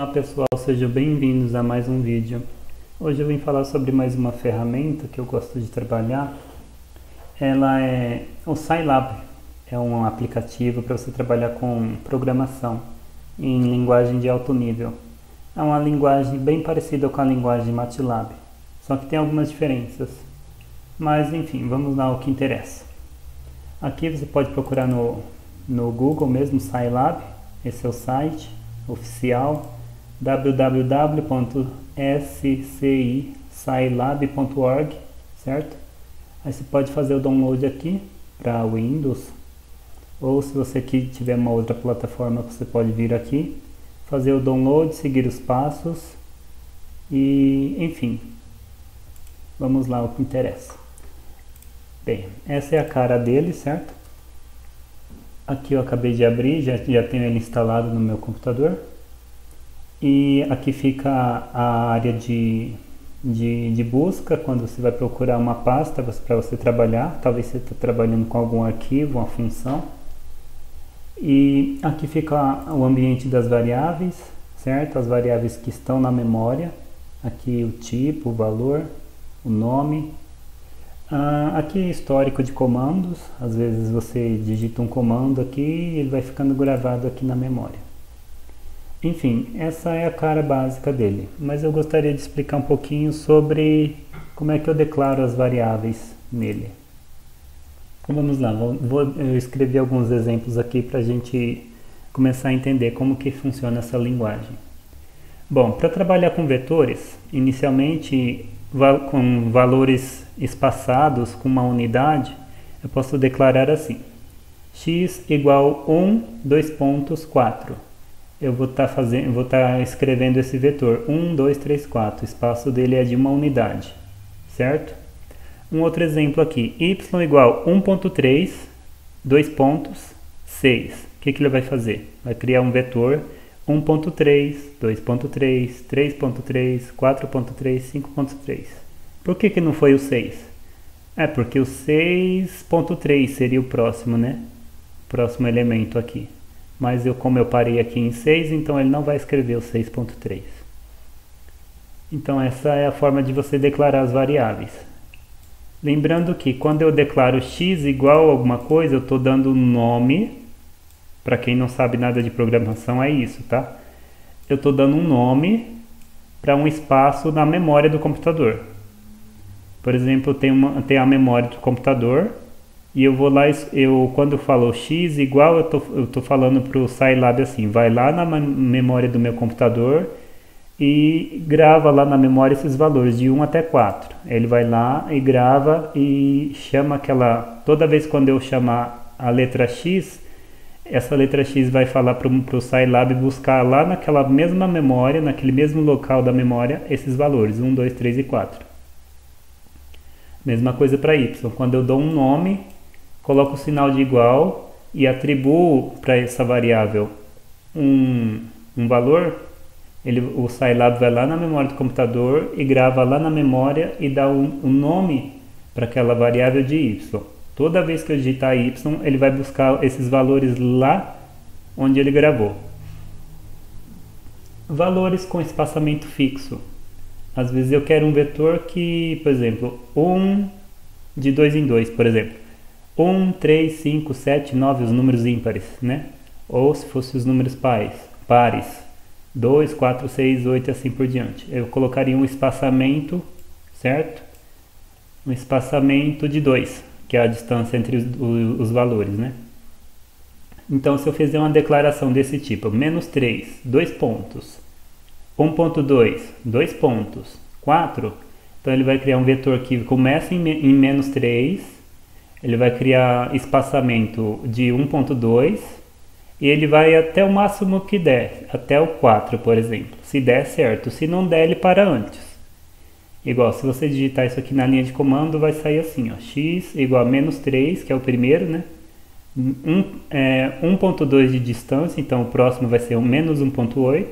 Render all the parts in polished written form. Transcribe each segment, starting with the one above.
Olá pessoal, sejam bem-vindos a mais um vídeo. Hoje eu vim falar sobre mais uma ferramenta que eu gosto de trabalhar. Ela é o Scilab, é um aplicativo para você trabalhar com programação em linguagem de alto nível. É uma linguagem bem parecida com a linguagem MATLAB, só que tem algumas diferenças. Mas enfim, vamos lá ao que interessa. Aqui você pode procurar no Google mesmo, Scilab, esse é o site oficial, www.scilab.org, certo? Aí você pode fazer o download aqui para Windows, ou se você aqui tiver uma outra plataforma, você pode vir aqui, fazer o download, seguir os passos e, enfim, vamos lá ao que interessa. Bem, essa é a cara dele, certo? Aqui eu acabei de abrir, já tenho ele instalado no meu computador. E aqui fica a área de busca, quando você vai procurar uma pasta para você trabalhar. Talvez você está trabalhando com algum arquivo, uma função. E aqui fica o ambiente das variáveis, certo? As variáveis que estão na memória. Aqui o tipo, o valor, o nome. Aqui é histórico de comandos. Às vezes você digita um comando aqui e ele vai ficando gravado aqui na memória. Enfim, essa é a cara básica dele, mas eu gostaria de explicar um pouquinho sobre como é que eu declaro as variáveis nele. Então vamos lá, eu escrevi alguns exemplos aqui para a gente começar a entender como que funciona essa linguagem. Bom, para trabalhar com vetores, inicialmente com valores espaçados com uma unidade, eu posso declarar assim: x igual 1, 2 pontos, 4. Eu vou estar escrevendo esse vetor 1, 2, 3, 4. O espaço dele é de uma unidade, certo? Um outro exemplo aqui, y igual 1.3, 2 pontos, 6. O que ele vai fazer? Vai criar um vetor 1.3, 2.3, 3.3, 4.3, 5.3. Por que não foi o 6? É porque o 6.3 seria o próximo, né? O próximo elemento aqui. Mas como eu parei aqui em 6, então ele não vai escrever o 6.3. Então essa é a forma de você declarar as variáveis. Lembrando que quando eu declaro x igual a alguma coisa, eu estou dando um nome. Para quem não sabe nada de programação é isso, tá? Eu estou dando um nome para um espaço na memória do computador. Por exemplo, tem a memória do computador. E eu vou lá, quando eu falo x igual, eu tô falando para o Scilab assim: vai lá na memória do meu computador e grava lá na memória esses valores de 1 até 4. Ele vai lá e grava e chama toda vez quando eu chamar a letra x, essa letra x vai falar para o Scilab buscar lá naquela mesma memória, naquele mesmo local da memória, esses valores, 1, 2, 3 e 4. Mesma coisa para y. Quando eu dou um nome, coloco o sinal de igual e atribuo para essa variável um valor, o Scilab vai lá na memória do computador e grava lá na memória e dá um nome para aquela variável de y. Toda vez que eu digitar y, ele vai buscar esses valores lá onde ele gravou. Valores com espaçamento fixo. Às vezes eu quero um vetor que, por exemplo, 1 de 2 em 2, por exemplo. 1, 3, 5, 7, 9, os números ímpares, né? Ou se fossem os números pares, 2, 4, 6, 8 e assim por diante. Eu colocaria um espaçamento, certo? Um espaçamento de 2, que é a distância entre os valores, né? Então, se eu fizer uma declaração desse tipo, menos 3, 2 pontos, 1.2, 2 pontos, 4, então ele vai criar um vetor que começa em menos 3, ele vai criar espaçamento de 1.2 e ele vai até o máximo que der, até o 4, por exemplo. Se der, certo. Se não der, ele para antes. Igual, se você digitar isso aqui na linha de comando, vai sair assim, ó, x igual a menos 3, que é o primeiro, né? 1.2 de distância, então o próximo vai ser o menos 1.8,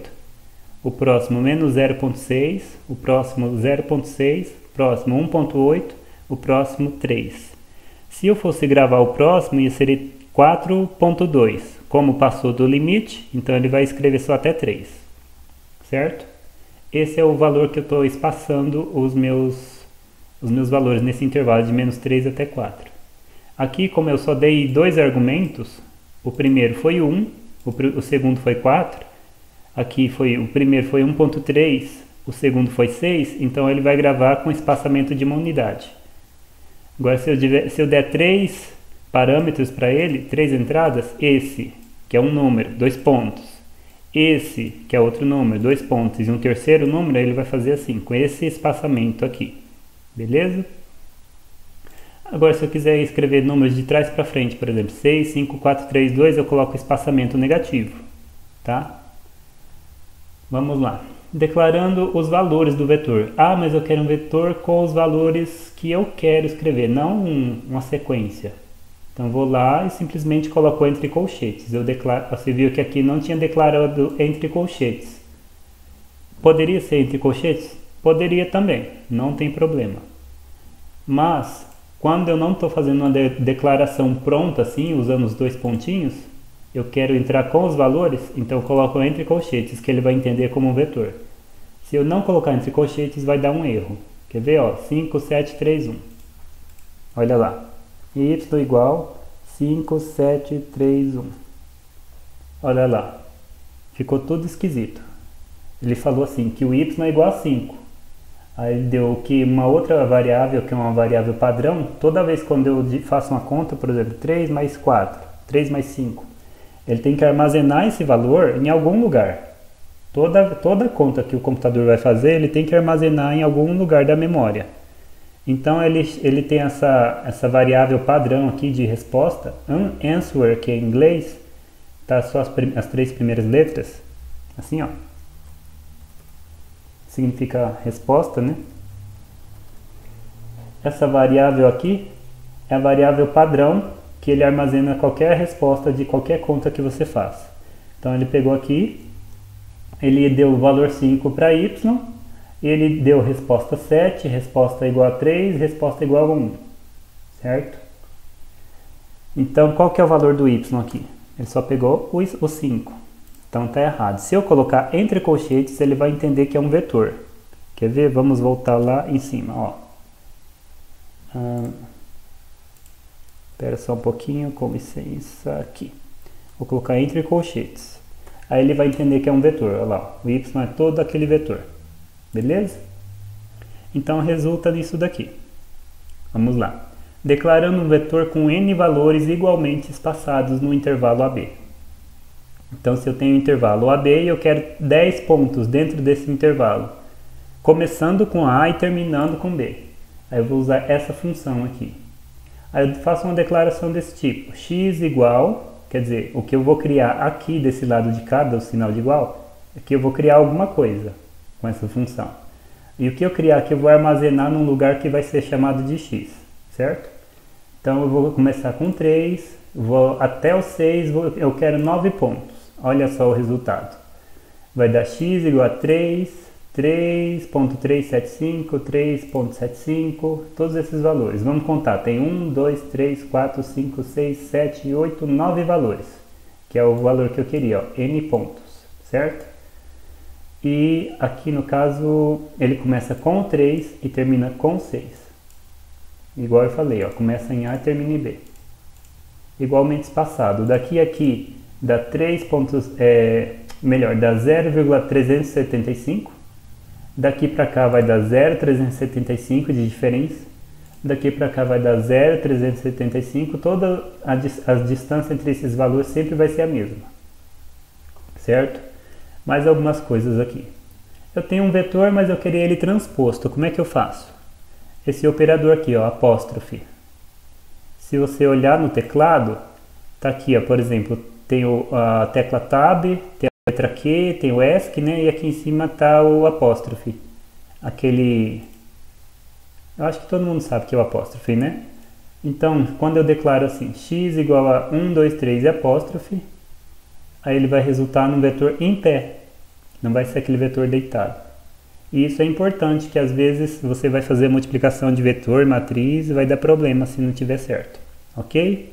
o próximo menos 0.6, o próximo 0.6, o próximo 1.8, o próximo 3. Se eu fosse gravar o próximo, ia ser 4.2. Como passou do limite, então ele vai escrever só até 3. certo? Esse é o valor que eu estou espaçando os meus valores nesse intervalo de menos 3 até 4. Aqui, como eu só dei dois argumentos, o primeiro foi 1, o segundo foi 4, aqui o primeiro foi 1.3, o segundo foi 6, então ele vai gravar com espaçamento de uma unidade. Agora, se eu der 3 parâmetros para ele, 3 entradas, esse, que é um número, 2 pontos, esse, que é outro número, 2 pontos, e um terceiro número, ele vai fazer assim, com esse espaçamento aqui. Beleza? Agora, se eu quiser escrever números de trás para frente, por exemplo, 6, 5, 4, 3, 2, eu coloco espaçamento negativo, tá? Vamos lá. Declarando os valores do vetor. Ah, mas eu quero um vetor com os valores que eu quero escrever, não uma sequência. Então, vou lá e simplesmente coloco entre colchetes. Você viu que aqui não tinha declarado entre colchetes. Poderia ser entre colchetes? Poderia também, não tem problema. Mas, quando eu não estou fazendo uma declaração pronta assim, usando os dois pontinhos, eu quero entrar com os valores, então eu coloco entre colchetes, que ele vai entender como um vetor. Se eu não colocar entre colchetes, vai dar um erro. Quer ver? Ó, 5, 7, 3, 1. Olha lá. Y igual 5, 7, 3, 1. Olha lá. Ficou tudo esquisito. Ele falou assim, que o y é igual a 5. Aí ele deu que uma outra variável, que é uma variável padrão, toda vez quando eu faço uma conta, por exemplo, 3 mais 4, 3 mais 5, ele tem que armazenar esse valor em algum lugar. Toda conta que o computador vai fazer, ele tem que armazenar em algum lugar da memória. Então ele tem essa variável padrão aqui de resposta, answer, que é em inglês, tá só as 3 primeiras letras, assim ó. Significa resposta, né? Essa variável aqui é a variável padrão que ele armazena qualquer resposta de qualquer conta que você faça. Então ele pegou aqui, ele deu o valor 5 para y, e ele deu resposta 7, resposta igual a 3, resposta igual a 1, certo? Então qual que é o valor do y aqui? Ele só pegou o 5. Então está errado. Se eu colocar entre colchetes, ele vai entender que é um vetor. Quer ver? Vamos voltar lá em cima. Ó. Espera só um pouquinho, com licença, aqui. Vou colocar entre colchetes. Aí ele vai entender que é um vetor. Olha lá, o y é todo aquele vetor. Beleza? Então resulta nisso daqui. Vamos lá. Declarando um vetor com n valores igualmente espaçados no intervalo AB. Então, se eu tenho um intervalo AB e eu quero 10 pontos dentro desse intervalo, começando com A e terminando com B. Aí eu vou usar essa função aqui. Aí eu faço uma declaração desse tipo, x igual, quer dizer, o que eu vou criar aqui desse lado de cá, do sinal de igual, é que eu vou criar alguma coisa com essa função. E o que eu criar aqui eu vou armazenar num lugar que vai ser chamado de x, certo? Então eu vou começar com 3, vou até o 6, eu quero 9 pontos. Olha só o resultado. Vai dar x igual a 3, 3.375, 3.75, todos esses valores. Vamos contar, tem 1, 2, 3, 4, 5, 6, 7, 8, 9 valores, que é o valor que eu queria, ó, n pontos, certo? E aqui no caso, ele começa com 3 e termina com 6. Igual eu falei, ó, começa em A e termina em B. Igualmente espaçado. Daqui a aqui dá 3 pontos, dá 0,375. Daqui para cá vai dar 0,375 de diferença. Daqui para cá vai dar 0,375. Toda a distância entre esses valores sempre vai ser a mesma. Certo? Mais algumas coisas aqui. Eu tenho um vetor, mas eu queria ele transposto. Como é que eu faço? Esse operador aqui, ó, apóstrofe. Se você olhar no teclado, tá aqui, ó, por exemplo, tem a tecla Tab, tem a letra Q, tem o ESC, né? E aqui em cima tá o apóstrofe. Aquele... Eu acho que todo mundo sabe que é o apóstrofe, né? Então, quando eu declaro assim, x igual a 1, 2, 3 e apóstrofe, aí ele vai resultar num vetor em pé. Não vai ser aquele vetor deitado. E isso é importante, que às vezes você vai fazer multiplicação de vetor, matriz, e vai dar problema se não tiver certo. Ok?